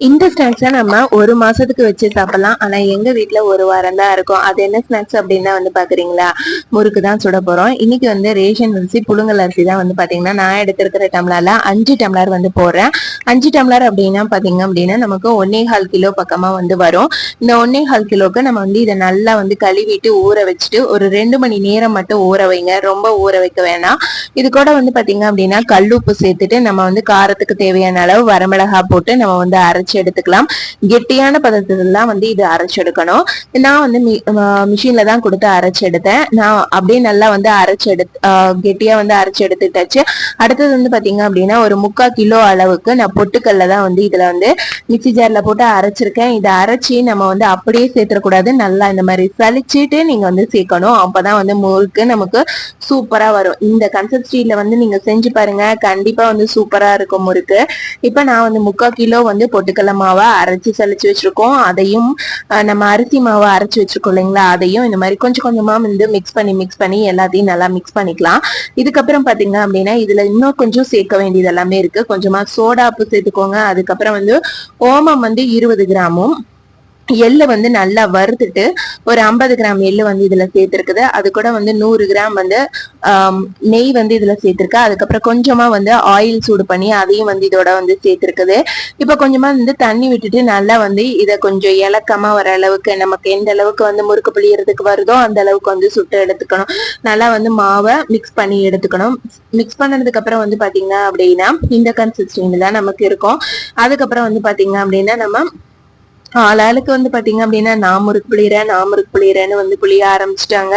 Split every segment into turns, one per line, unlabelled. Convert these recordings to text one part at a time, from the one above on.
இந்த ஸ்நாக்ஸை நம்ம ஒரு மாசத்துக்கு வச்சு சாப்பிடலாம். ஆனா எங்க வீட்டுல ஒரு வாரம் தான் இருக்கும். அது என்ன ஸ்நாக்ஸ் அப்படின்னா வந்து பாக்குறீங்களா, முறுக்கு தான் சுட போறோம். இன்னைக்கு வந்து ரேஷன் அரிசி புழுங்கல் அரிசி தான் வந்து பாத்தீங்கன்னா நான் எடுத்திருக்கிற டம்ளர்ல 5 டம்ளர் வந்து போடுறேன். 5 டம்ளர் அப்படின்னா பாத்தீங்க அப்படின்னா நமக்கு 1.25 கிலோ பக்கமா வந்து வரும். இந்த 1.25 கிலோக்கு நம்ம வந்து இதை நல்லா வந்து கழுவிட்டு ஊற வச்சுட்டு ஒரு 2 மணி நேரம் மட்டும் ஊற வைங்க. ரொம்ப ஊற வைக்க வேணாம். இது கூட வந்து பாத்தீங்க அப்படின்னா கல்லுப்பு சேர்த்துட்டு நம்ம வந்து காரத்துக்கு தேவையான அளவு வரமிளகா போட்டு நம்ம வந்து அரைச்சு எடுத்துக்கலாம். கெட்டியான பதத்துலாம் வந்து இது அரைச்செடுக்கணும். நான் வந்து மிஷின்ல தான் கொடுத்து அரைச்சு எடுத்தேன். நான் அப்படியே நல்லா வந்து கெட்டியா வந்து அரைச்சு எடுத்துட்டாச்சு. அடுத்தது வந்து பாத்தீங்க அப்படின்னா ஒரு 3/4 கிலோ அளவுக்கு நான் பொட்டுக்கல்ல தான் வந்து இதுல வந்து மிக்சி ஜார்ல போட்டு அரைச்சிருக்கேன். இதை அரைச்சி நம்ம வந்து அப்படியே சேர்த்துடக்கூடாது. நல்லா இந்த மாதிரி சலிச்சுட்டு நீங்க வந்து சேர்க்கணும். அப்பதான் வந்து முறுக்கு நமக்கு சூப்பரா வரும். இந்த கன்சிஸ்டன்சில வந்து நீங்க செஞ்சு பாருங்க, கண்டிப்பா வந்து சூப்பரா இருக்கும் முறுக்கு. இப்ப நான் வந்து 3/4 கிலோ வந்து பொட்டுக்கல்ல மாவை அரைச்சி சலிச்சு வச்சிருக்கோம். அதையும் நம்ம அரிசி மாவை அரைச்சு வச்சிருக்கோம் இல்லைங்களா, அதையும் இந்த மாதிரி கொஞ்சம் கொஞ்சமா வந்து மிக்ஸ் பண்ணி எல்லாத்தையும் நல்லா மிக்ஸ் பண்ணிக்கலாம். இதுக்கப்புறம் பாத்தீங்க அப்படின்னா இதுல இன்னும் கொஞ்சம் சேர்க்க வேண்டியது எல்லாமே இருக்கு. கொஞ்சமா சோடாப்பு சேர்த்துக்கோங்க. அதுக்கப்புறம் வந்து ஓமம் வந்து 20 கிராமும், எள்ளு வந்து நல்லா வறுத்துட்டு ஒரு 50 கிராம் எள்ளு வந்து இதுல சேர்த்திருக்குது. அது கூட வந்து 100 கிராம் வந்து நெய் வந்து இதுல சேர்த்திருக்கு. அதுக்கப்புறம் கொஞ்சமா வந்து ஆயில் சூடு பண்ணி அதையும் வந்து இதோட வந்து சேர்த்திருக்குது. இப்ப கொஞ்சமா வந்து தண்ணி விட்டுட்டு நல்லா வந்து இதை கொஞ்சம் இலக்கமா வர அளவுக்கு, நமக்கு எந்த அளவுக்கு வந்து முறுக்கு புளியறதுக்கு வருதோ அந்த அளவுக்கு வந்து சுட்டு எடுத்துக்கணும். நல்லா வந்து மாவை மிக்ஸ் பண்ணி எடுத்துக்கணும். மிக்ஸ் பண்ணதுக்கு அப்புறம் வந்து பாத்தீங்க அப்படின்னா இந்த கன்சிஸ்டன்சி தான் நமக்கு இருக்கும். அதுக்கப்புறம் வந்து பாத்தீங்க அப்படின்னா நம்ம ஆளாளுக்கு வந்து பாத்தீங்க அப்படின்னா நான் முறுக்கு புளியறேன்னு வந்து புளிய ஆரம்பிச்சுட்டாங்க.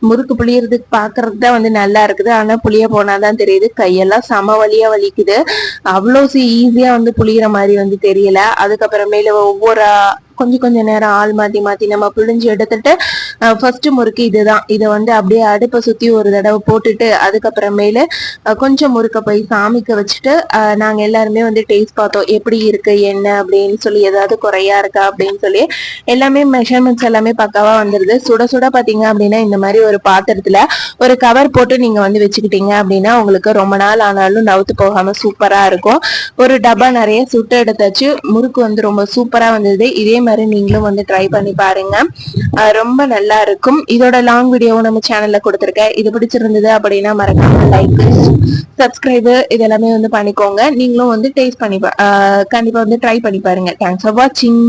முறுக்கு புளியறதுக்கு பாக்குறதுதான் வந்து நல்லா இருக்குது. ஆனா புளிய போனாதான் தெரியுது கையெல்லாம் சம வலியா வலிக்குது. அவ்வளவு ஈஸியா வந்து புளியற மாதிரி வந்து தெரியல. அதுக்கப்புறமேல ஒவ்வொரு கொஞ்ச நேரம் ஆள் மாத்தி மாத்தி நம்ம புழிஞ்சு எடுத்துட்டு ஃபர்ஸ்ட் முறுக்கு இதுதான். இதை வந்து அப்படியே அடுப்பை சுத்தி ஒரு தடவை போட்டுட்டு அதுக்கப்புறமேல கொஞ்சம் முறுக்க போய் சாமிக்க வச்சுட்டு நாங்க எல்லாருமே வந்து டேஸ்ட் பார்த்தோம், எப்படி இருக்கு என்ன அப்படின்னு சொல்லி, ஏதாவது குறையா இருக்கா அப்படின்னு சொல்லி. எல்லாமே மெஷர்மெண்ட்ஸ் எல்லாமே பக்காவா வந்துருது. சுட சுட பாத்தீங்க அப்படின்னா இந்த மாதிரி ஒரு பாத்திரத்துல ஒரு கவர் போட்டு நீங்க வந்து வச்சுக்கிட்டீங்க அப்படின்னா உங்களுக்கு ரொம்ப நாள் ஆனாலும் நவுத்து போகாம சூப்பரா இருக்கும். ஒரு டப்பா நிறைய சுட்டு எடுத்தாச்சு. முறுக்கு வந்து ரொம்ப சூப்பரா வந்தது. இதே மாதிரி நீங்களும் வந்து ட்ரை பண்ணி பாருங்க, ரொம்ப நல்லா இருக்கும். இதோட லாங் வீடியோ நம்ம சேனல்ல கொடுத்துருக்கேன். இது பிடிச்சிருந்தது அப்படின்னா மறக்காம லைக், சப்ஸ்கிரைப் இதெல்லாமே வந்து பண்ணிக்கோங்க. நீங்களும் வந்து டேஸ்ட் பண்ணி கண்டிப்பா வந்து ட்ரை பண்ணி பாருங்க. தேங்க்ஸ் ஃபார் வாட்சிங்.